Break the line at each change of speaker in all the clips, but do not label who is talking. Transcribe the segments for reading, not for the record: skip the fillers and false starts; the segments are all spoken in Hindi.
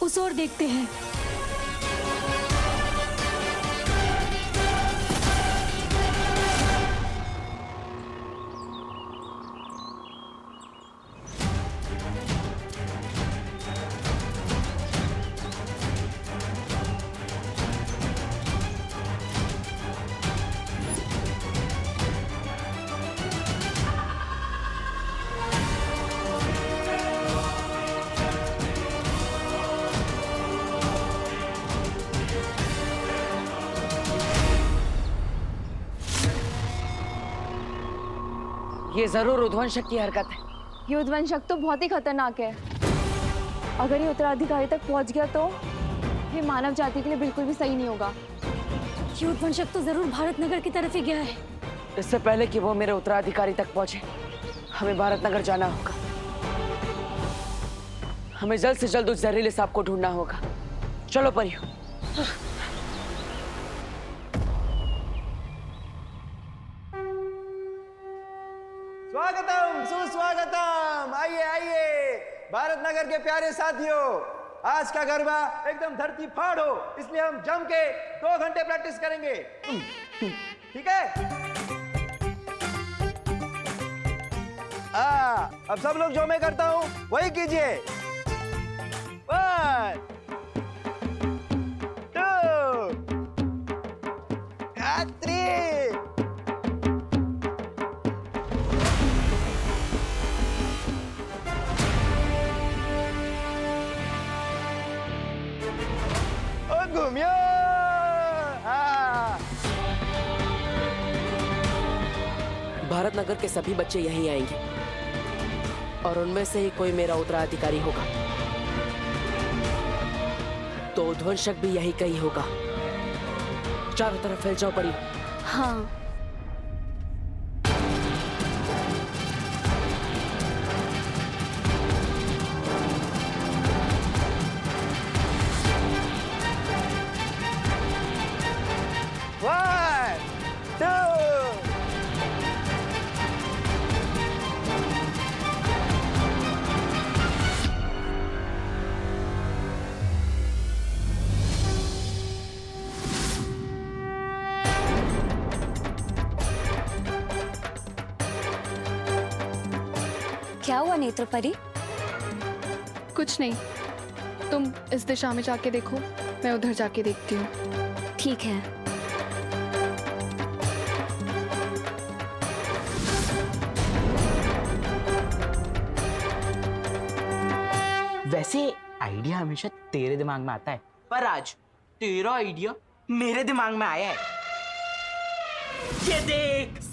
उस ओर देखते हैं।
ये जरूर उद्वंशक की हरकत है।
ये उद्वंशक तो बहुत ही खतरनाक है। अगर ये उत्तराधिकारी तक पहुंच गया तो ये मानव जाति के लिए बिल्कुल भी सही नहीं होगा।
ये उद्वंशक तो जरूर भारत नगर की तरफ ही गया है।
इससे पहले कि वो मेरे उत्तराधिकारी तक पहुंचे, हमें भारत नगर जाना होगा। हमें जल्द से जल्द उस जहरीले सांप को ढूंढना होगा। चलो परियो।
स्वागतम सुस्वागतम, आइए आइए भारत नगर के प्यारे साथियों। आज का गरबा एकदम धरती फाड़ हो, इसलिए हम जम के 2 घंटे प्रैक्टिस करेंगे। ठीक है? अब सब लोग जो मैं करता हूं वही कीजिए। 1 2 3। घूमियो।
भारत नगर के सभी बच्चे यहीं आएंगे और उनमें से ही कोई मेरा उत्तराधिकारी होगा। तो उद्वंशक भी यही कहीं होगा। चारों तरफ फैल जाओ पड़ी।
हाँ।
क्या हुआ नेत्रपरी?
कुछ नहीं, तुम इस दिशा में जाके देखो, मैं उधर जाके देखती हूँ।
ठीक है।
वैसे आइडिया हमेशा तेरे दिमाग में आता है, पर आज तेरा आइडिया मेरे दिमाग में आया है। ये देख।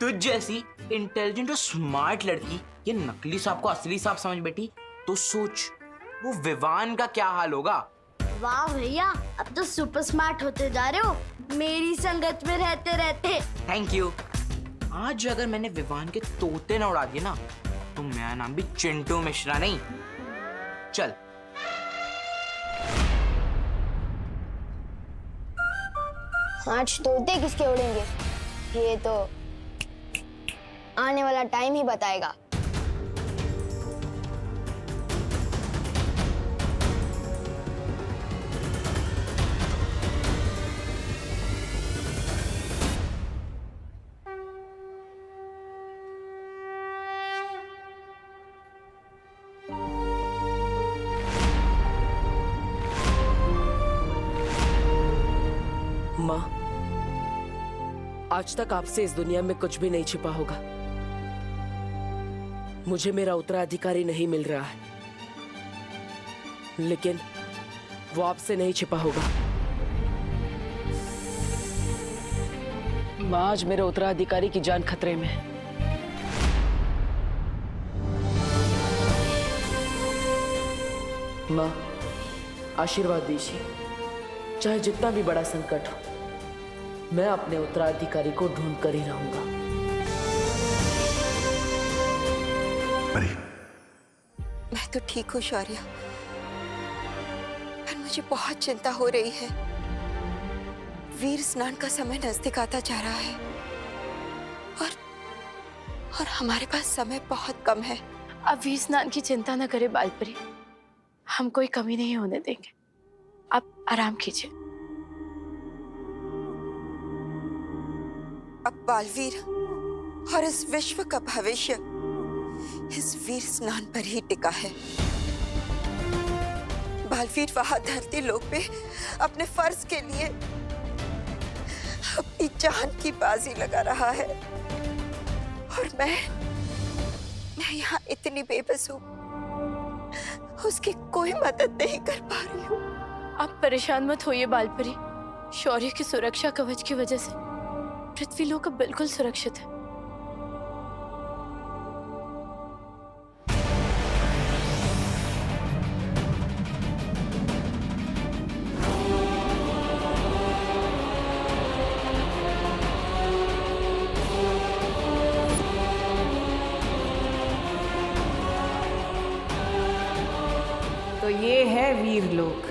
तुझ जैसी इंटेलिजेंट और स्मार्ट लड़की ये नकली सांप को असली सांप समझ बैठी तो सोच वो विवान का क्या हाल होगा।
वाह भैया, अब तो सुपर स्मार्ट होते जा रहे हो मेरी संगत में रहते रहते।
Thank you. आज अगर मैंने विवान के तोते न उड़ा दिए ना तो मेरा नाम भी चिंटू मिश्रा नहीं। चल।
आज तोते किसके उड़ेंगे ये तो आने वाला टाइम ही बताएगा।
माँ, आज तक आपसे इस दुनिया में कुछ भी नहीं छिपा होगा। मुझे मेरा उत्तराधिकारी नहीं मिल रहा है, लेकिन वो आपसे नहीं छिपा होगा। माँ, आज मेरे उत्तराधिकारी की जान खतरे में है। माँ, आशीर्वाद दीजिए। चाहे जितना भी बड़ा संकट हो, मैं अपने उत्तराधिकारी को ढूंढ कर ही रहूंगा।
मैं तो ठीक हूँ शौर्य, पर मुझे बहुत चिंता हो रही है। वीर स्नान का समय नजदीक आता जा रहा है और हमारे पास समय बहुत कम है।
आप वीर स्नान की चिंता न करें बालपरी, हम कोई कमी नहीं होने देंगे। आप आराम कीजिए।
अब बालवीर और इस विश्व का भविष्य इस वीर स्नान पर ही टिका है। बालवीर वहां धरती लोक पे अपने फर्ज के लिए अपनी जान की बाजी लगा रहा है और मैं यहाँ इतनी बेबस हूँ, उसकी कोई मदद नहीं कर पा रही हूँ।
आप परेशान मत होइए बालपरी, शौर्य की सुरक्षा कवच की वजह से पृथ्वी लोक अब बिल्कुल सुरक्षित है।
तो ये है वीरलोक,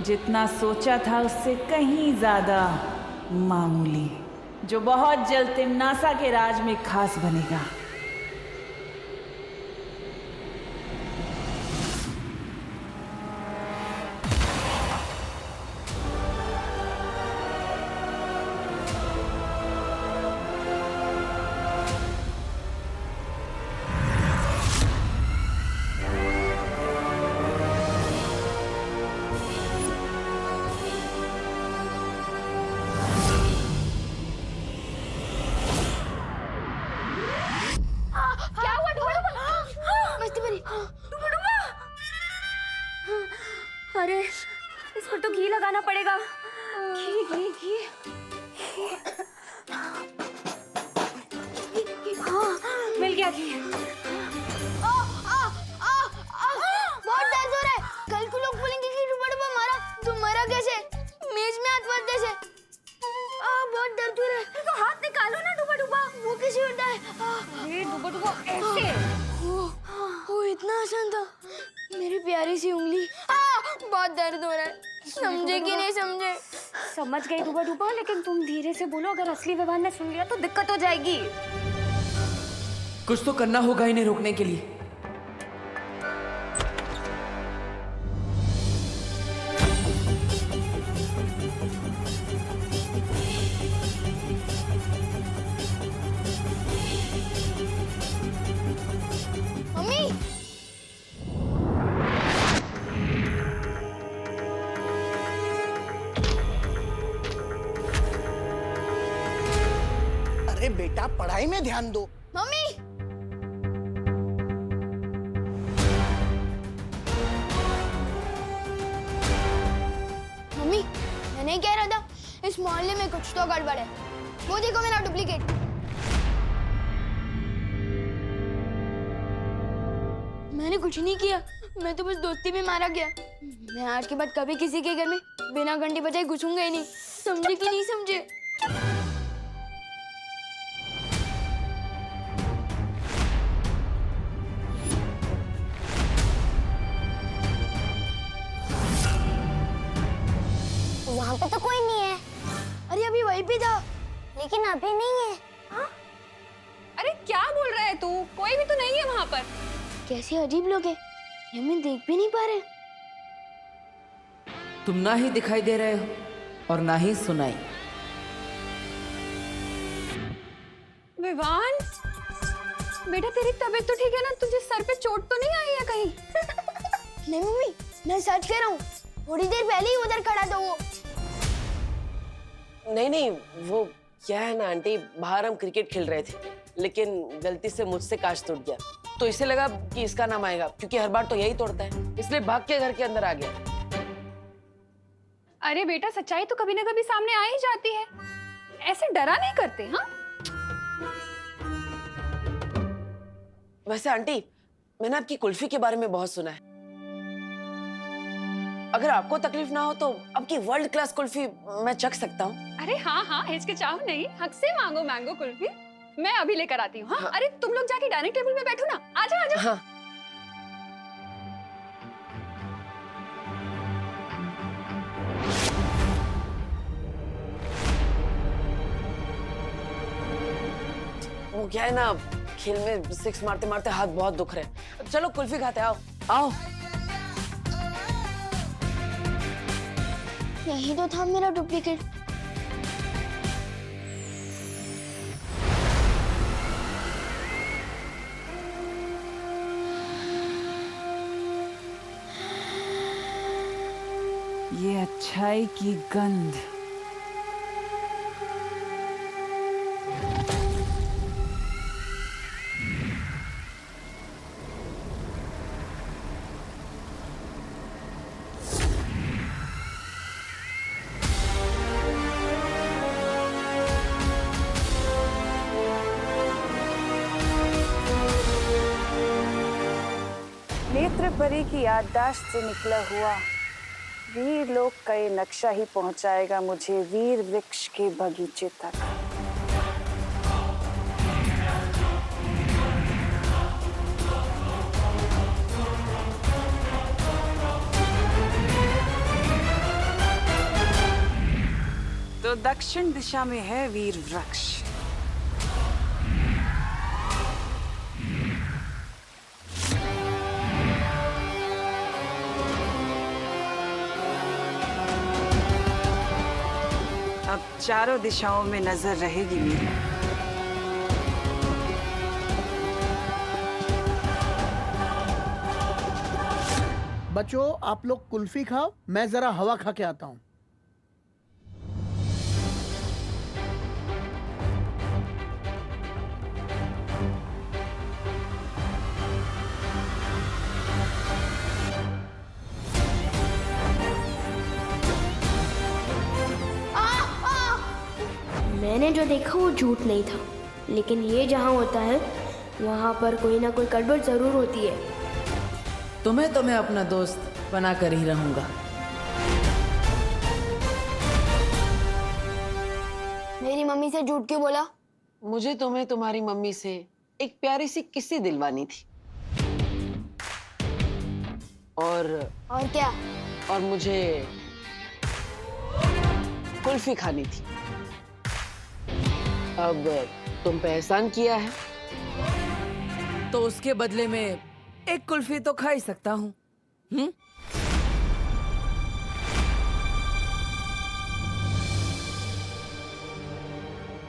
जितना सोचा था उससे कहीं ज्यादा मामूली, जो बहुत जल्द तिम्नासा के राज में खास बनेगा।
अरे इस पर तो घी लगाना पड़ेगा। घी घी घी। हाँ मिल गया घी।
बहुत दर्द हो रहा है। कल को लोग बोलेंगे कि डुबा मारा, तुम मरा कैसे? मेज में हाथ मत जैसे। बहुत दर्द हो रहा है।
तो हाथ निकालो ना डुबा।
वो कैसे होता है?
ये डुबा ऐसे।
वो इतना आसान था। मेरी प्यारी सी उंगली। बहुत दर्द हो रहा है। समझे कि नहीं समझे?
समझ गई डुबा, लेकिन तुम धीरे से बोलो, अगर असली विवान ने सुन लिया तो दिक्कत हो जाएगी।
कुछ तो करना होगा इन्हें रोकने के लिए।
मम्मी,
अरे बेटा, पढ़ाई में ध्यान दो।
मम्मी, मम्मी, मैं नहीं कह रहा था इस मोहल्ले में कुछ तो गड़बड़ है। वो देखो मेरा डुप्लीकेट। मैंने कुछ नहीं किया, मैं तो बस दोस्ती में मारा गया। मैं आज के बाद कभी किसी के घर में बिना घंटी बजाए घुसूंगा ही नहीं। समझे कि नहीं समझे?
वहाँ पे तो कोई नहीं है।
अरे अभी वहीं पे था।
लेकिन अभी नहीं है।
अरे क्या बोल रहा है तू? कोई भी तो नहीं है वहाँ पर।
कैसे अजीब लोग हैं, ये हमें देख भी नहीं पा रहे।
तुम ना ही दिखाई दे रहे हो और ना ही सुनाई।
विवान, बेटा तेरी तबीयत तो ठीक है ना? तुझे सर पे चोट तो नहीं आई है कहीं?
नहीं मम्मी, मैं सच कह रहा हूँ। थोड़ी देर पहले ही उधर खड़ा था वो।
नहीं, वो क्या है ना आंटी, बाहर हम क्रिकेट खेल रहे थे, लेकिन गलती से मुझसे कांच टूट गया, तो इसे लगा कि इसका नाम आएगा, क्योंकि हर बार तो यही तोड़ता है, इसलिए भाग के घर के अंदर आ गया।
अरे बेटा, सच्चाई तो कभी ना कभी सामने आ ही जाती है। ऐसे डरा नहीं करते। हाँ
वैसे आंटी, मैंने आपकी कुल्फी के बारे में बहुत सुना है। अगर आपको तकलीफ ना हो तो आपकी वर्ल्ड क्लास कुल्फी मैं चख सकता हूँ।
अरे हाँ, हिचकिचाओ नहीं, हक से मांगो मैंगो कुल्फी। मैं अभी लेकर आती हूँ। हाँ? अरे तुम लोग जाके डाइनिंग टेबल पे बैठो ना। आजा।
हाँ। वो क्या है ना, खेल में सिक्स मारते मारते हाथ बहुत दुख रहे हैं। चलो कुल्फी खाते, आओ आओ।
यही तो था मेरा डुप्लीकेट।
ये अच्छाई की गंध।
नेत्र परी की याददाश्त से निकला हुआ वीर लोक का ये नक्शा ही पहुंचाएगा मुझे वीर वृक्ष के बगीचे तक। तो दक्षिण दिशा में है वीर वृक्ष। अब चारों दिशाओं में नजर रहेगी मेरी।
बच्चों आप लोग कुल्फी खाओ, मैं जरा हवा खा के आता हूँ।
मैंने जो देखा वो झूठ नहीं था, लेकिन ये जहाँ होता है वहाँ पर कोई ना कोई गड़बड़ जरूर होती है।
तुम्हें तो मैं अपना दोस्त बना कर ही रहूंगा।
मेरी मम्मी से झूठ क्यों बोला?
मुझे तुम्हें तुम्हारी मम्मी से एक प्यारी सी किस्सी दिलवानी थी। और
क्या?
और मुझे कुल्फी खानी थी। अब तुम पे एहसान किया है
तो उसके बदले में एक कुल्फी तो खा ही सकता हूँ।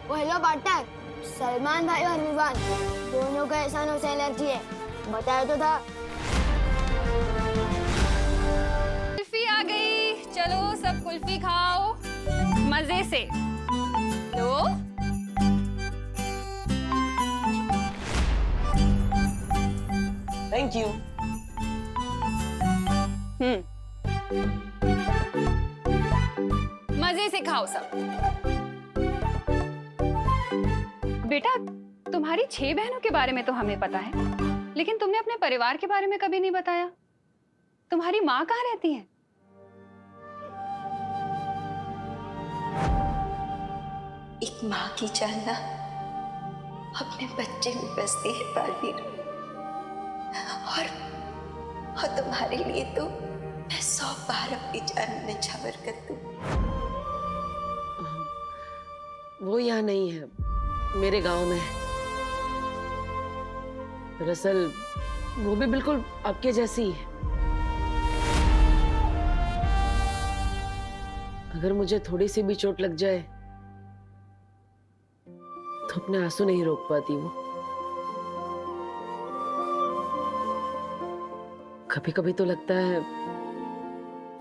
वो हेलो पार्टनर, सलमान भाई और विवान दोनों का एहसानों से एलर्जी है, बताया तो था।
कुल्फी आ गई, चलो सब कुल्फी खाओ मजे से। लो
थैंक यू।
मजे से खाओ सब। बेटा तुम्हारी 6 बहनों के बारे में तो हमें पता है, लेकिन तुमने अपने परिवार के बारे में कभी नहीं बताया। तुम्हारी माँ कहाँ रहती है?
एक माँ की जान ना अपने बच्चे में बसती है बालवीर। और तुम्हारे लिए तो मैं 100 बार अपनी जान निछावर कर दूं।
वो यहाँ नहीं है, मेरे गांव में है। दरअसल वो भी बिल्कुल आपके जैसी ही है। अगर मुझे थोड़ी सी भी चोट लग जाए तो अपने आंसू नहीं रोक पाती वो। कभी कभी तो लगता है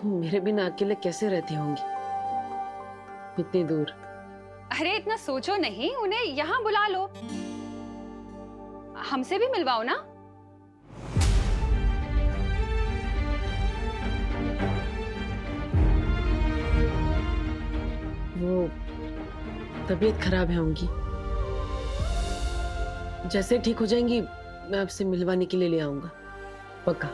मेरे बिना अकेले कैसे रहती होंगी इतनी दूर।
अरे इतना सोचो नहीं, उन्हें यहाँ बुला लो, हमसे भी मिलवाओ ना।
वो तबीयत खराब है उनकी, जैसे ठीक हो जाएंगी मैं आपसे मिलवाने के लिए ले आऊंगा, पक्का।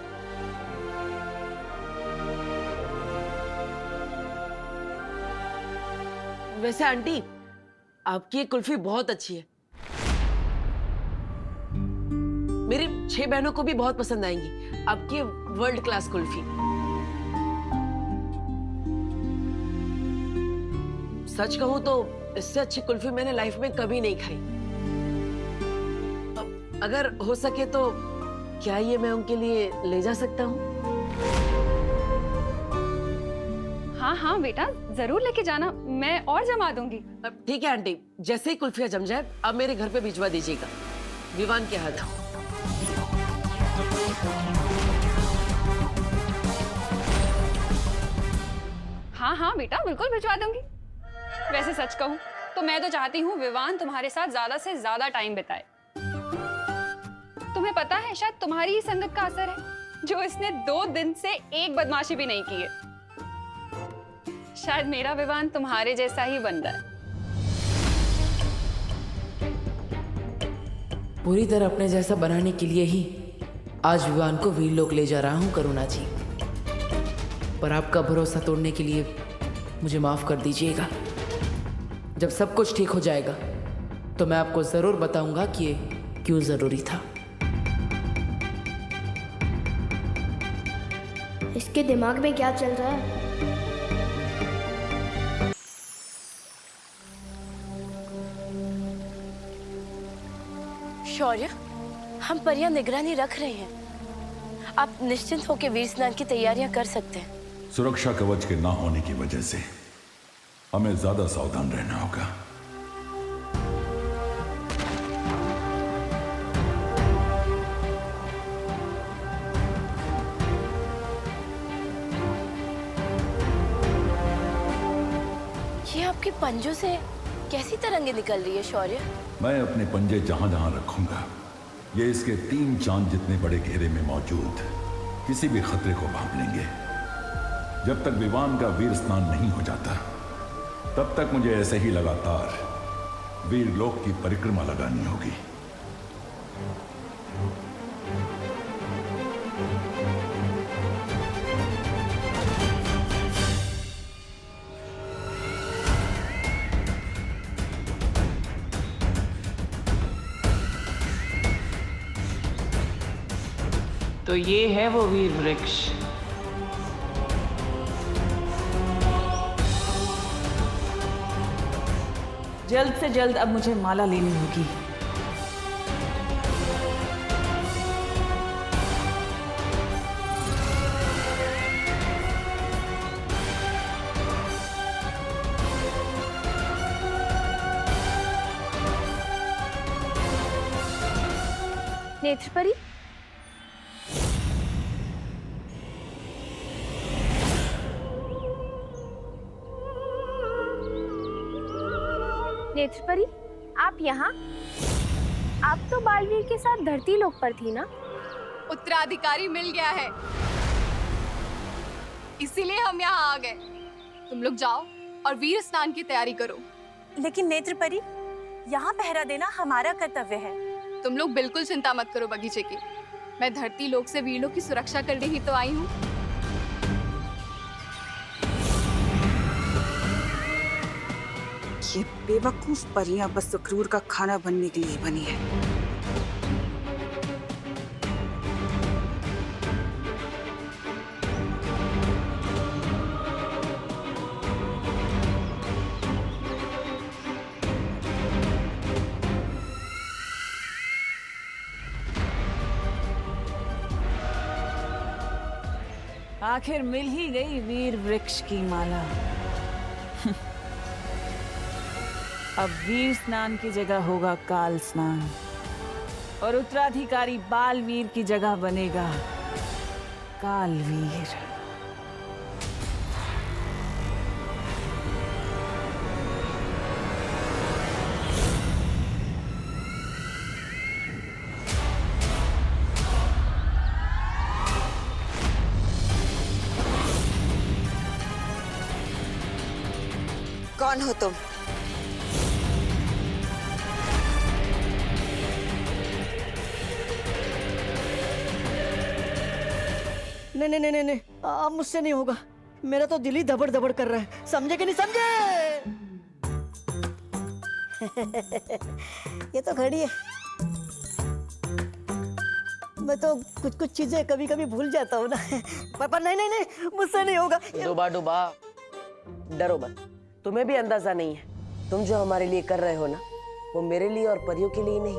वैसे आंटी आपकी ये कुल्फी बहुत अच्छी है, मेरी 6 बहनों को भी बहुत पसंद आएंगी आपकी वर्ल्ड क्लास कुल्फी। सच कहूं तो इससे अच्छी कुल्फी मैंने लाइफ में कभी नहीं खाई। अगर हो सके तो क्या ये मैं उनके लिए ले जा सकता हूँ?
हाँ हाँ बेटा, जरूर लेके जाना, मैं और जमा दूंगी।
अब ठीक है आंटी, जैसे ही कुल्फिया जम जाए अब मेरे घर पे भिजवा दीजिएगा, विवान के हाथ।
हाँ हाँ बेटा, बिल्कुल भिजवा दूंगी। वैसे सच कहूँ तो मैं तो चाहती हूँ विवान तुम्हारे साथ ज्यादा से ज्यादा टाइम बिताए। तुम्हें पता है शायद तुम्हारी ही संगत का असर है जो इसने 2 दिन से एक बदमाशी भी नहीं की है। शायद मेरा विवान तुम्हारे जैसा ही बन रहा है।
पूरी तरह अपने जैसा बनाने के लिए ही आज विवान को वीरलोक ले जा रहा हूँ करुणा जी। पर आपका भरोसा तोड़ने के लिए मुझे माफ कर दीजिएगा। जब सब कुछ ठीक हो जाएगा तो मैं आपको जरूर बताऊंगा कि ये क्यों जरूरी था।
इसके दिमाग में क्या चल रहा है?
शौर्य, हम पर यहाँ निगरानी रख रहे हैं। आप निश्चिंत होकर वीर स्नान की तैयारियां कर सकते हैं।
सुरक्षा कवच के ना होने की वजह से हमें ज्यादा सावधान रहना होगा।
ये आपके पंजों से कैसी तरंगे निकल रही है शौर्य?
मैं अपने पंजे जहां जहां रखूंगा ये इसके 3 चांद जितने बड़े घेरे में मौजूद किसी भी खतरे को भांप लेंगे। जब तक विवान का वीर स्नान नहीं हो जाता तब तक मुझे ऐसे ही लगातार वीरलोक की परिक्रमा लगानी होगी।
तो ये है वो वीर वृक्ष। जल्द से जल्द अब मुझे माला लेनी होगी।
नेत्रपरी, नेत्रपरी, आप यहाँ? आप तो बालवीर के साथ धरती लोक पर थी ना?
उत्तराधिकारी मिल गया है, इसीलिए हम यहाँ आ गए। तुम लोग जाओ और वीर स्नान की तैयारी करो।
लेकिन नेत्रपरी, यहाँ पहरा देना हमारा कर्तव्य है।
तुम लोग बिल्कुल चिंता मत करो बगीचे की, मैं धरती लोक से वीरलोक की सुरक्षा करने ही तो आई हूँ।
ये बेवकूफ परियां बस सुक्रूर का खाना बनने के लिए बनी है।
आखिर मिल ही गई वीर वृक्ष की माला। अब वीर स्नान की जगह होगा काल स्नान और उत्तराधिकारी बालवीर की जगह बनेगा कालवीर।
कौन हो तुम?
नहीं नहीं नहीं नहीं, अब मुझसे नहीं होगा। मेरा तो दिल ही धबड़ धबड़ कर रहा है। समझे कि नहीं समझे? ये तो घड़ी है। मैं तो कुछ कुछ चीजें कभी कभी भूल जाता हूँ ना। पर नहीं नहीं नहीं, मुझसे नहीं होगा।
डूबा डूबा, डरो मत, तुम्हें भी अंदाजा नहीं है। तुम जो हमारे लिए कर रहे हो ना, वो मेरे लिए और परियों के लिए नहीं,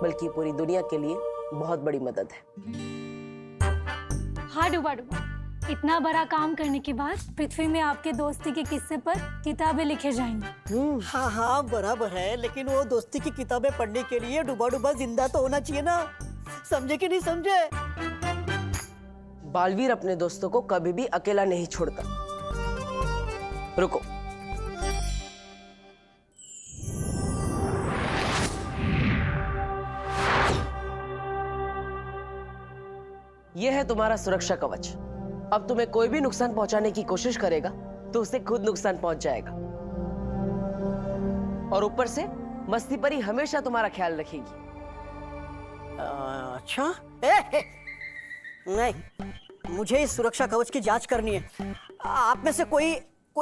बल्कि पूरी दुनिया के लिए बहुत बड़ी मदद है।
हाँ डूबा डूबा, इतना बड़ा काम करने के बाद पृथ्वी में आपके दोस्ती के किस्से पर किताबें लिखे जाएंगी।
हाँ हाँ बराबर है, लेकिन वो दोस्ती की किताबें पढ़ने के लिए डूबा डूबा जिंदा तो होना चाहिए ना। समझे कि नहीं समझे?
बालवीर अपने दोस्तों को कभी भी अकेला नहीं छोड़ता। रुको, यह है तुम्हारा सुरक्षा कवच। अब तुम्हें कोई भी नुकसान पहुंचाने की कोशिश करेगा तो उसे खुद नुकसान पहुंच जाएगा। और ऊपर से मस्ती परी हमेशा तुम्हारा ख्याल रखेगी।
अच्छा नहीं, मुझे इस सुरक्षा कवच की जांच करनी है। आप में से कोई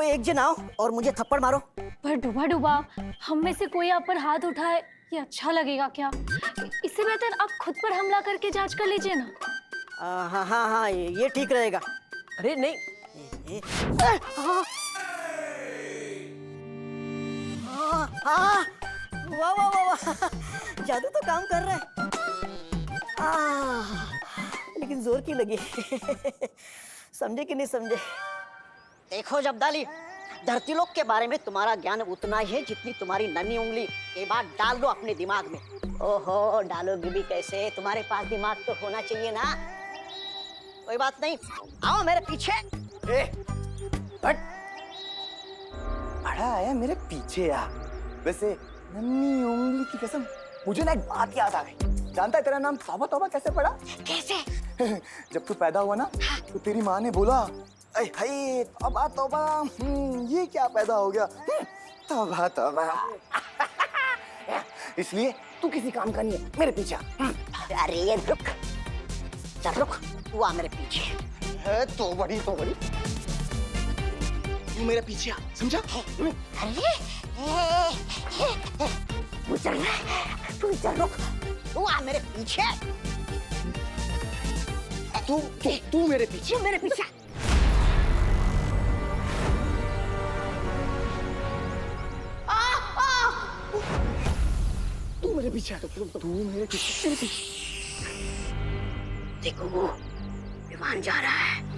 एक जन आओ और मुझे थप्पड़ मारो।
पर डूबा डूबा, हम में से कोई आप पर हाथ उठाए ये अच्छा लगेगा क्या? इससे बेहतर आप खुद पर हमला करके जांच कर लीजिए ना।
हाँ हाँ हाँ, ये ठीक रहेगा।
अरे नहीं,
वाह वाह वाह वाह, जादू तो काम कर रहा है। लेकिन जोर की लगी। समझे कि नहीं समझे? देखो जब्दाली, धरती लोक के बारे में तुम्हारा ज्ञान उतना ही है जितनी तुम्हारी नन्ही उंगली। ये बात डाल दो अपने दिमाग में। ओहो, डालोगी भी कैसे? तुम्हारे पास दिमाग तो होना चाहिए ना। कोई बात नहीं, आओ मेरे पीछे।
बड़ा आया मेरे पीछे यार। वैसे नन्ही उंगली की कसम, मुझे ना एक बात याद आ गई। जानता है तेरा नाम तौबा तौबा कैसे पड़ा?
कैसे?
जब तू पैदा हुआ ना तो तेरी माँ ने बोला, अरे हाय तौबा तौबा, ये क्या पैदा हो गया? तौबा तौबा। इसलिए तू किसी काम का नहीं है, मेरे पीछे।
अरे ये रुक, चल रुक, तू आ मेरे पीछे।
है तो बड़ी तू मेरे पीछे आ, समझा?
अरे तू चल रुक, तू आ मेरे पीछे।
तू मेरे पीछे।
मेरे पीछे।
तू मेरे पीछे। तू मेरे पीछे।
देखो, विमान जा रहा है।